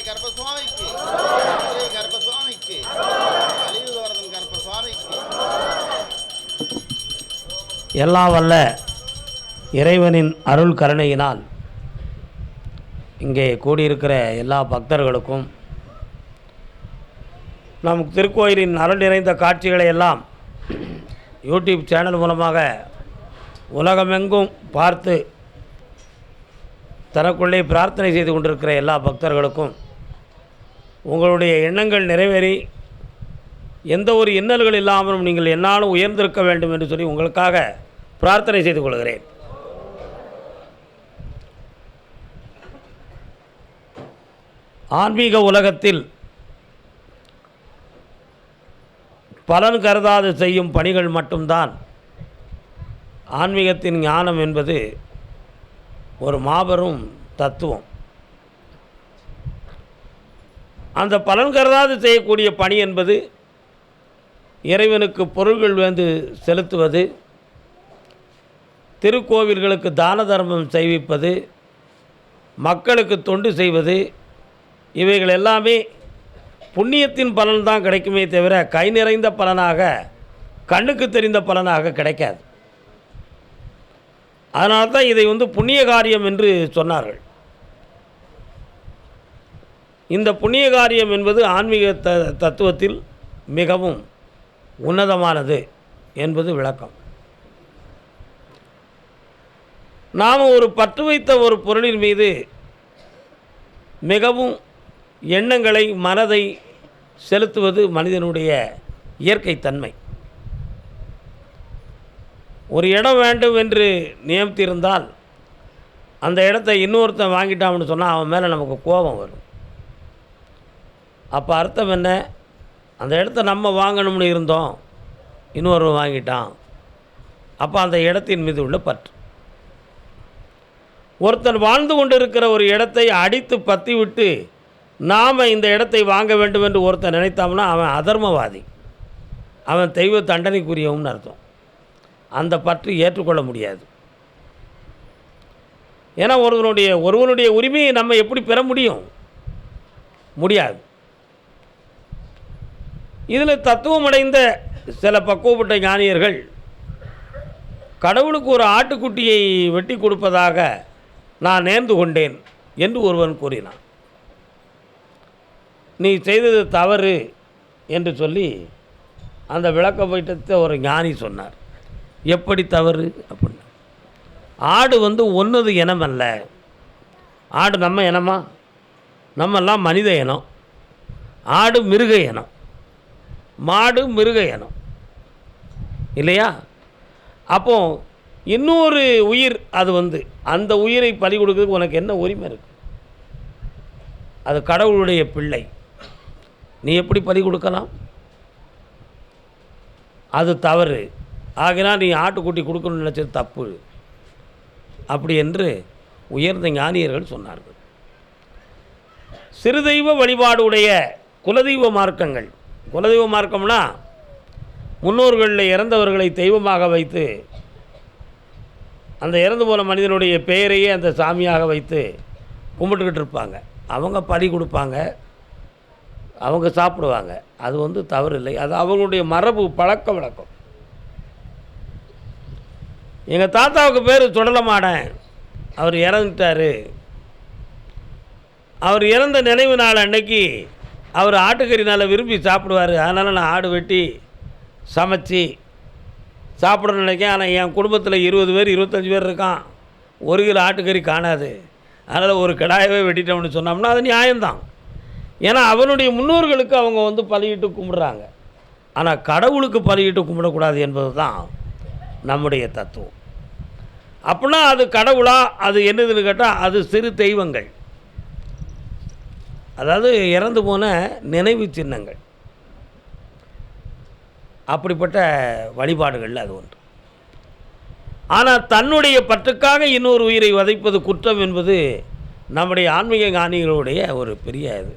கருப்பசுவாமிக்கு, கருப்பசுவாமிக்கு, கலியுகவரதன் கருப்பசுவாமிக்கு. எல்லாம் வல்ல இறைவனின் அருள் கருணையினால் இங்கே கூடியிருக்கிற எல்லா பக்தர்களுக்கும் நம் திருக்கோயிலின் அருள் நிறைந்த காட்சிகளை எல்லாம் யூடியூப் சேனல் மூலமாக உலகமெங்கும் பார்த்து தனக்குள்ளே பிரார்த்தனை செய்து கொண்டிருக்கிற எல்லா பக்தர்களுக்கும் உங்களுடைய எண்ணங்கள் நிறைவேறி எந்த ஒரு இன்னல்கள் இல்லாமலும் நீங்கள் என்னாலும் உயர்ந்திருக்க வேண்டும் என்று சொல்லி உங்களுக்காக பிரார்த்தனை செய்து கொள்கிறேன். ஆன்மீக உலகத்தில் பலன் கருதாது செய்யும் பணிகள் மட்டும்தான் ஆன்மீகத்தின் ஞானம் என்பது ஒரு மாபெரும் தத்துவம். அந்த பலன் கருதாது செய்யக்கூடிய பணி என்பது இறைவனுக்கு பொருள்கள் வந்து செலுத்துவது, திருக்கோவில்களுக்கு தான தர்மம் செய்விப்பது, மக்களுக்கு தொண்டு செய்வது, இவைகள் எல்லாமே புண்ணியத்தின் பலன் தான் கிடைக்குமே தவிர கை நிறைந்த பலனாக, கண்ணுக்கு தெரிந்த பலனாக கிடைக்காது. அதனால தான் இதை புண்ணிய காரியம் என்று சொன்னார்கள். இந்த புண்ணிய காரியம் என்பது ஆன்மீக தத்துவத்தில் மிகவும் உன்னதமானது என்பது விளக்கம். நாம் ஒரு பற்று வைத்த ஒரு பொருளின் மீது மிகவும் எண்ணங்களை, மனதை செலுத்துவது மனிதனுடைய இயற்கை தன்மை. ஒரு இடம் வேண்டும் என்று நியமித்திருந்தால் அந்த இடத்தை இன்னொருத்தன் வாங்கிட்டான்னு சொன்னால் அவன் மேலே நமக்கு கோபம் வரும். அப்போ அர்த்தம் என்ன? அந்த இடத்த நம்ம வாங்கணும்னு இருந்தோம், இன்னொரு வாங்கிட்டான். அப்போ அந்த இடத்தின் மீது உள்ள பற்று. ஒருத்தன் வாழ்ந்து கொண்டு இருக்கிற ஒரு இடத்தை அடித்து பற்றி விட்டு நாம் இந்த இடத்தை வாங்க வேண்டும் என்று ஒருத்தன் நினைத்தோம்னா அவன் அதர்மவாதி, அவன் தெய்வ தண்டனைக்குரியவன்னு அர்த்தம். அந்த பற்று ஏற்றுக்கொள்ள முடியாது. ஏன்னா ஒருவனுடைய உரிமையை நம்ம எப்படி பெற முடியும்? முடியாது. இதில் தத்துவமடைந்த சில பக்குவப்பட்ட ஞானியர்கள் கடவுளுக்கு ஒரு ஆட்டுக்குட்டியை வெட்டி கொடுப்பதாக நான் நேர்ந்து கொண்டேன் என்று ஒருவன் கூறினான். நீ செய்தது தவறு என்று சொல்லி அந்த விளக்க போயிட்டத்தை ஒரு ஞானி சொன்னார். எப்படி தவறு அப்படின்னா, ஆடு ஒன்றுது இனம் அல்ல. ஆடு நம்ம இனமா? நம்மெல்லாம் மனித இனம். ஆடு மிருக இனம், மாடு மிருக இனம் இல்லையா? அப்போ இன்னொரு உயிர் அது அந்த உயிரை பலி கொடுக்கிறதுக்கு உனக்கு என்ன உரிமை இருக்குது? அது கடவுளுடைய பிள்ளை, நீ எப்படி பலி கொடுக்கலாம்? அது தவறு. ஆகினால் நீ ஆட்டுக்குட்டி கொடுக்கணும்னு நினச்சது தப்பு அப்படி என்று உயர்ந்த ஞானியர்கள் சொன்னார்கள். சிறுதெய்வ வழிபாடு உடைய குலதெய்வ மார்க்கங்கள். குலதெய்வ மார்க்கம்னா முன்னோர்களில் இறந்தவர்களை தெய்வமாக வைத்து அந்த இறந்து போன மனிதனுடைய பெயரையே அந்த சாமியாக வைத்து கும்பிட்டுக்கிட்டு இருப்பாங்க. அவங்க பலி கொடுப்பாங்க, அவங்க சாப்பிடுவாங்க. அது தவறு இல்லை. அது அவங்களுடைய மரபு, பழக்க வழக்கம். எங்கள் தாத்தாவுக்கு பேர் சுடலமாடன். அவர் இறந்துட்டார். அவர் இறந்த நினைவு நாள் அன்னைக்கு அவர் ஆட்டுக்கறினால் விரும்பி சாப்பிடுவார். அதனால் நான் ஆடு வெட்டி சமைச்சி சாப்பிடணும்னு நினைக்கேன். ஆனால் என் குடும்பத்தில் 20 பேர் 25 பேர் இருக்கான், 1 கிலோ ஆட்டுக்கறி காணாது. அதனால் ஒரு கிடாயவே வெட்டிட்டோம்னு சொன்னோம்னா அது நியாயம்தான். ஏன்னா அவனுடைய முன்னோர்களுக்கு அவங்க பலியிட்டு கும்பிட்றாங்க. ஆனால் கடவுளுக்கு பலியிட்டு கும்பிடக்கூடாது என்பது தான் நம்முடைய தத்துவம். அப்படின்னா அது கடவுளா? அது என்னதுன்னு கேட்டால் அது சிறு தெய்வங்கள், அதாவது இறந்து போன நினைவு சின்னங்கள். அப்படிப்பட்ட வழிபாடுகளில் அது ஒன்று. ஆனால் தன்னுடைய பற்றுக்காக இன்னொரு உயிரை வதைப்பது குற்றம் என்பது நம்முடைய ஆன்மீக ஞானிகளுடைய ஒரு பெரிய இது.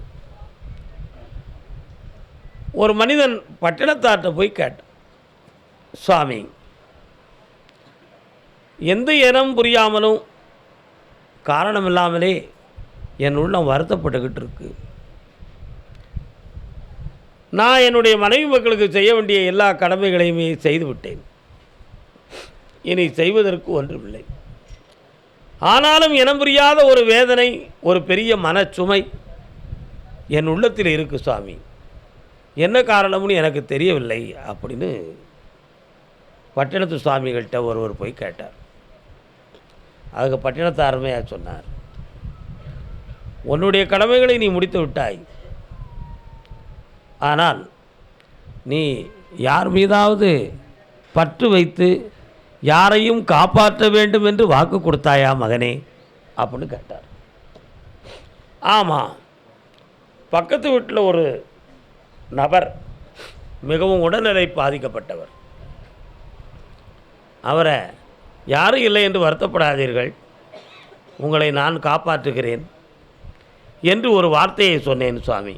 ஒரு மனிதன் பட்டினத்தார்ட்ட போய் கேட்டான், சுவாமி, எந்த இனம் புரியாமலும் காரணம் இல்லாமலே என் உள்ளம் வருத்தப்பட்டுக்கிட்டு இருக்கு. நான் என்னுடைய மனைவி மக்களுக்கு செய்ய வேண்டிய எல்லா கடமைகளையுமே செய்து விட்டேன். இனி செய்வதற்கு ஒன்றுமில்லை. ஆனாலும் இனம் புரியாத ஒரு வேதனை, ஒரு பெரிய மனச்சுமை என் உள்ளத்தில் இருக்கு சுவாமி. என்ன காரணம்னு எனக்கு தெரியவில்லை அப்படின்னு பட்டினத்து சுவாமிகள்கிட்ட ஒருவர் போய் கேட்டார். அதுக்கு பட்டினத்தை அருமையாக சொன்னார். உன்னுடைய கடமைகளை நீ முடித்து விட்டாய். ஆனால் நீ யார் மீதாவது பற்று வைத்து யாரையும் காப்பாற்ற வேண்டும் என்று வாக்கு கொடுத்தாயா மகனே அப்படின்னு கேட்டார். ஆமாம், பக்கத்து வீட்டில் ஒரு நபர் மிகவும் உடல்நிலை பாதிக்கப்பட்டவர். அவரை யாரும் இல்லை என்று வருத்தப்படாதீர்கள், உங்களை நான் காப்பாற்றுகிறேன் என்று ஒரு வார்த்தையை சொன்னேன் சுவாமி.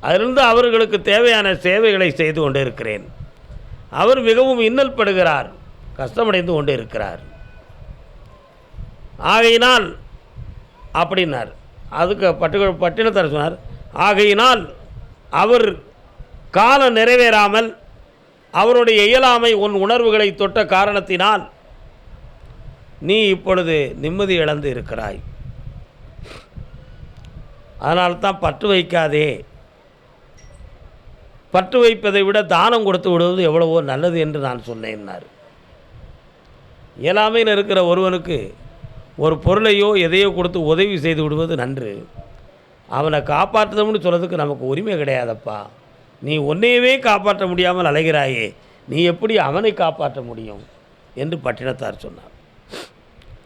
அதிலிருந்து அவர்களுக்கு தேவையான சேவைகளை செய்து கொண்டு இருக்கிறேன். அவர் மிகவும் இன்னல் படுகிறார், கஷ்டமடைந்து கொண்டு இருக்கிறார். ஆகையினால் அப்படின்னார். அதுக்கு பட்டினத்தார் சொன்னார், ஆகையினால் அவர் காலம் நிறைவேறாமல் அவருடைய இயலாமை உன் உணர்வுகளை தொட்ட காரணத்தினால் நீ இப்பொழுது நிம்மதி இழந்து இருக்கிறாய். அதனால்தான் பற்று வைக்காதே, பற்று வைப்பதை விட தானம் கொடுத்து விடுவது எவ்வளவோ நல்லது என்று நான் சொன்னேன்னார். இயலாமையில் இருக்கிற ஒருவனுக்கு ஒரு பொருளையோ எதையோ கொடுத்து உதவி செய்து விடுவது நன்று. அவனை காப்பாற்றணும்னு சொல்கிறதுக்கு நமக்கு உரிமை கிடையாதப்பா. நீ உன்னையவே காப்பாற்ற முடியாமல் அலைகிறாயே, நீ எப்படி அவனை காப்பாற்ற முடியும் என்று பட்டினத்தார் சொன்னார்.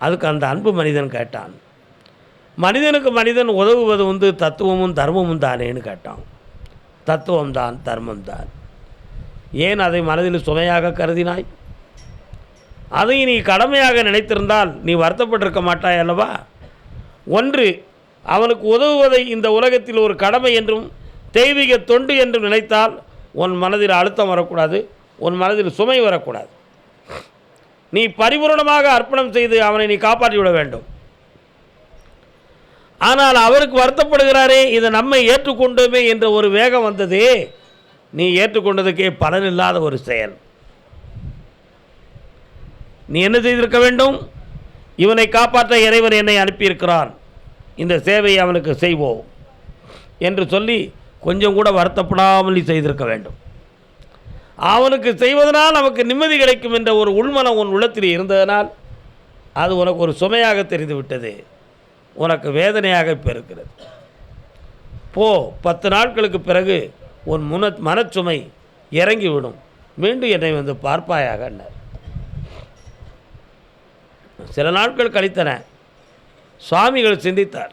அதுக்கு அந்த அன்பு மனிதன் கேட்டான், மனிதனுக்கு மனிதன் உதவுவது தத்துவமும் தர்மமும் தானேன்னு கேட்டான். தத்துவம்தான், தர்மம்தான். ஏன் அதை மனதில் சுமையாக கருதினாய்? அதை நீ கடமையாக நினைத்திருந்தால் நீ வருத்தப்பட்டிருக்க மாட்டாய் அல்லவா? ஒன்று, அவனுக்கு உதவுவதை இந்த உலகத்தில் ஒரு கடமை என்றும் தெய்வீக தொண்டு என்றும் நினைத்தால் உன் மனதில் அழுத்தம் வரக்கூடாது, உன் மனதில் சுமை வரக்கூடாது. நீ பரிபூர்ணமாக அர்ப்பணம் செய்து அவனை நீ காப்பாற்றிவிட வேண்டும். ஆனால் அவருக்கு வருத்தப்படுகிறாரே, இதை நம்மை ஏற்றுக்கொண்டோமே என்ற ஒரு வேகம் வந்ததே, நீ ஏற்றுக்கொண்டதுக்கே பலனில்லாத ஒரு செயல். நீ என்ன செய்திருக்க வேண்டும்? இவனை காப்பாற்ற இறைவன் என்னை அனுப்பியிருக்கிறான், இந்த சேவையை அவனுக்கு செய்வோம் என்று சொல்லி கொஞ்சம் கூட வருத்தப்படாமல் நீ செய்திருக்க வேண்டும். அவனுக்கு செய்வதனால் நமக்கு நிம்மதி கிடைக்கும் என்ற ஒரு உள்மனம் உன் உள்ளத்தில் இருந்ததனால் அது உனக்கு ஒரு சுமையாக தெரிந்து விட்டது, உனக்கு வேதனையாக இப்போ இருக்கிறது. போ, 10 நாட்களுக்கு பிறகு உன் மனச்சுமை இறங்கிவிடும், மீண்டும் என்னை வந்து பார்ப்பாயாக. சில நாட்கள் கழித்தன. சுவாமிகள் சிந்தித்தார்.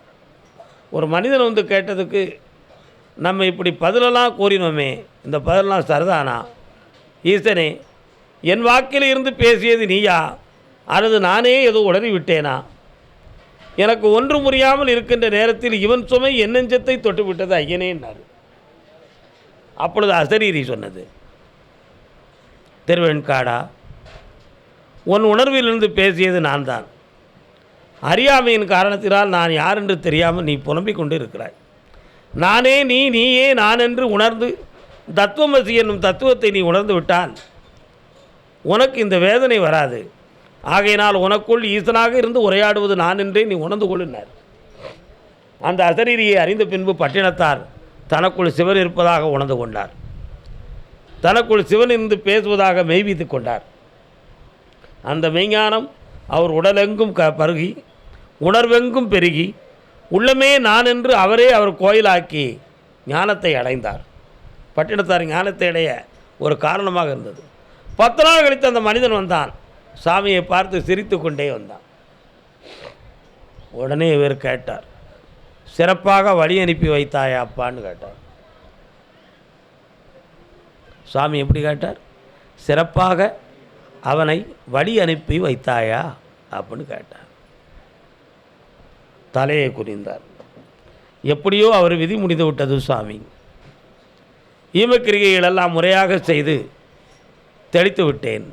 ஒரு மனிதன் வந்து கேட்டதுக்கு நம்ம இப்படி பதிலெல்லாம் கூறினோமே, இந்த பதிலெல்லாம் சரிதானா? ஈசனே, என் வாக்கில் இருந்து பேசியது நீயா அல்லது நானே ஏதோ உளறி விட்டேனா? எனக்கு ஒன்று புரியாமல் இருக்கின்ற நேரத்தில் இவன் சுமை என் நெஞ்சத்தை தொட்டு விட்டது ஐயனேன்னார். அப்பொழுது அசரீரி சொன்னது, திருவெண்காடா, உன் உணர்விலிருந்து பேசியது நான் தான். அறியாமையின் காரணத்தினால் நான் யார் என்று தெரியாமல் நீ புலம்பிக் கொண்டு இருக்கிறாய். நானே நீ, நீயே நான் என்று உணர்ந்து தத்துவமசி என்னும் தத்துவத்தை நீ உணர்ந்து விட்டால் உனக்கு இந்த வேதனை வராது. ஆகையினால் உனக்குள் ஈசனாக இருந்து உரையாடுவது நான் என்றே நீ உணர்ந்து கொள்ளினார். அந்த அசரீரியை அறிந்த பின்பு பட்டினத்தார் தனக்குள் சிவன் இருப்பதாக உணர்ந்து கொண்டார். தனக்குள் சிவன் இருந்து பேசுவதாக மெய்வித்து கொண்டார். அந்த மெய்ஞானம் அவர் உடலெங்கும் பருகி உணர்வெங்கும் பெருகி உள்ளமே நான் என்று அவரே அவர் கோயிலாக்கி ஞானத்தை அடைந்தார். பட்டினத்தார் ஞானத்தை அடைய ஒரு காரணமாக இருந்தது. 10 நாள் கழித்து அந்த மனிதன் வந்தான். சாமியை பார்த்து சிரித்து கொண்டே வந்தான். உடனே இவர் கேட்டார், சிறப்பாக வழி அனுப்பி வைத்தாயா அப்பான்னு கேட்டார். சாமி எப்படி கேட்டார்? சிறப்பாக அவனை வழி அனுப்பி வைத்தாயா அப்படின்னு கேட்டார். தலையை குனிந்தார். எப்படியோ அவர் விதி முடிந்து விட்டது சுவாமி. ஈமக்கிரிகைகளெல்லாம் முறையாக செய்து தெளித்து விட்டேன்,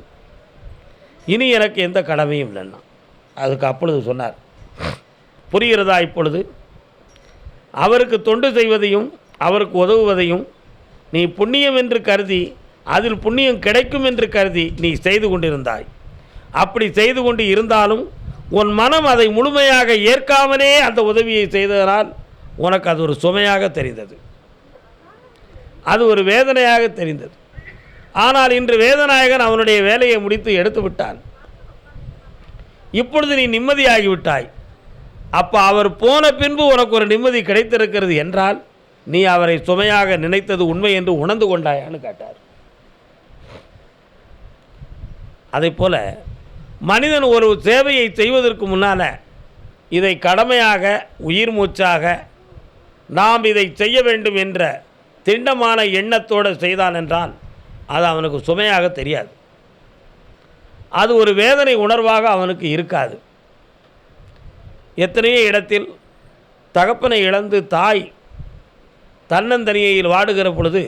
இனி எனக்கு எந்த கடமையும் இல்லைன்னா. அதுக்கு அப்பொழுது சொன்னார், புரிகிறதா இப்பொழுது? அவருக்கு தொண்டு செய்வதையும் அவருக்கு உதவுவதையும் நீ புண்ணியம் என்று கருதி அதில் புண்ணியம் கிடைக்கும் என்று கருதி நீ செய்து கொண்டிருந்தாய். அப்படி செய்து கொண்டு இருந்தாலும் உன் மனம் அதை முழுமையாக ஏற்காமலே அந்த உதவியை செய்ததனால் உனக்கு அது ஒரு சுமையாக தெரிந்தது, அது ஒரு வேதனையாக தெரிந்தது. ஆனால் இன்று வேதநாயகன் அவனுடைய வேலையை முடித்து எடுத்து விட்டான். இப்பொழுது நீ நிம்மதியாகிவிட்டாய். அப்போ அவர் போன பின்பு உனக்கு ஒரு நிம்மதி கிடைத்திருக்கிறது என்றால் நீ அவரை சுமையாக நினைத்தது உண்மை என்று உணர்ந்து கொண்டாயான்னு கேட்டார். அதே போல் மனிதன் ஒரு சேவையை செய்வதற்கு முன்னால் இதை கடமையாக உயிர் மூச்சாக நாம் இதை செய்ய வேண்டும் என்ற திண்டமான எண்ணத்தோடு செய்தான் என்றால் அது அவனுக்கு சுமையாக தெரியாது, அது ஒரு வேதனை உணர்வாக அவனுக்கு இருக்காது. எத்தனையோ இடத்தில் தகப்பனை இழந்து தாய் தன்னந்தனியில் வாடுகிற பொழுது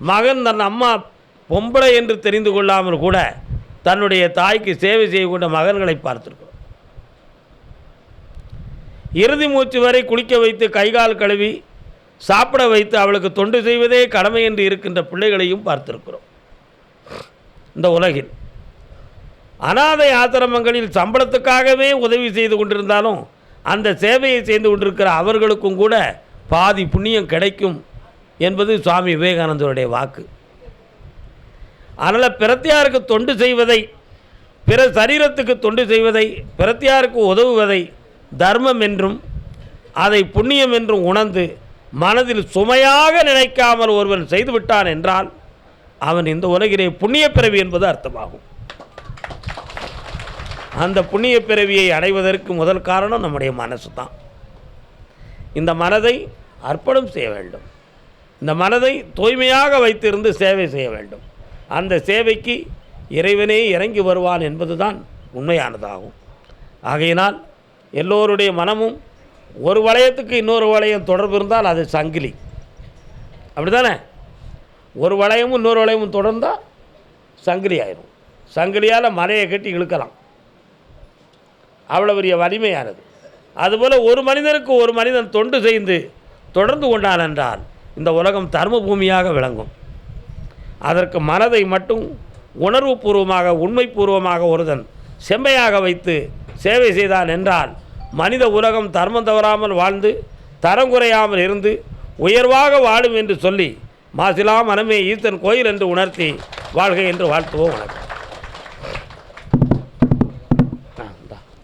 மகன் தன் அம்மா பொம்பளை என்று தெரிந்து கொள்ளாமல் கூட தன்னுடைய தாய்க்கு சேவை செய்யக்கூடிய மகன்களை பார்த்திருக்கிறோம். இறுதி மூச்சு வரை குளிக்க வைத்து கைகால் கழுவி சாப்பிட வைத்து அவளுக்கு தொண்டு செய்வதே கடமை என்று இருக்கின்ற பிள்ளைகளையும் பார்த்திருக்கிறோம். இந்த உலகில் அனாதை ஆசிரமங்களில் சம்பளத்துக்காகவே உதவி செய்து கொண்டிருந்தாலும் அந்த சேவையை செய்து கொண்டிருக்கிற அவர்களுக்கும் கூட பாதி புண்ணியம் கிடைக்கும் என்பது சுவாமி விவேகானந்தருடைய வாக்கு. அதனால் பிரத்தியாருக்கு தொண்டு செய்வதை, பிற சரீரத்துக்கு தொண்டு செய்வதை, பிரத்தியாருக்கு உதவுவதை தர்மம் என்றும் அதை புண்ணியம் என்றும் உணர்ந்து மனதில் சுமையாக நினைக்காமல் ஒருவன் செய்துவிட்டான் என்றால் அவன் இந்த உலகிலே புண்ணிய பிறவி என்பது அர்த்தமாகும். அந்த புண்ணிய பிறவியை அடைவதற்கு முதல் காரணம் நம்முடைய மனசு தான். இந்த மனதை அர்ப்பணம் செய்ய வேண்டும், இந்த மனதை தூய்மையாக வைத்திருந்து சேவை செய்ய வேண்டும். அந்த சேவைக்கு இறைவனே இறங்கி வருவான் என்பதுதான் உண்மையானதாகும். ஆகையினால் எல்லோருடைய மனமும் ஒரு வளையத்துக்கு இன்னொரு வளையம் தொடர்பு இருந்தால் அது சங்கிலி, அப்படி தானே? ஒரு வளையமும் இன்னொரு வளையமும் தொடர்ந்தால் சங்கிலி ஆயிரும். சங்கிலியால் மலையை கட்டி இழுக்கலாம், அவ்வளோ பெரிய வலிமையானது. அதுபோல் ஒரு மனிதனுக்கு ஒரு மனிதன் தொண்டு செய்து தொடர்ந்து கொண்டான் என்றால் இந்த உலகம் தர்ம பூமியாக விளங்கும். அதற்கு மனதை மட்டும் உணர்வுபூர்வமாக உண்மைப்பூர்வமாக ஒருதன் செம்மையாக வைத்து சேவை செய்தான் என்றால் மனித உலகம் தர்மம் தவறாமல் வாழ்ந்து தரம் குறையாமல் இருந்து உயர்வாக வாழும் என்று சொல்லி மாசிலா மனமே ஈசன் கோயில் என்று உணர்த்தி வாழ்க என்று வாழ்த்துவோம். வணக்கம்.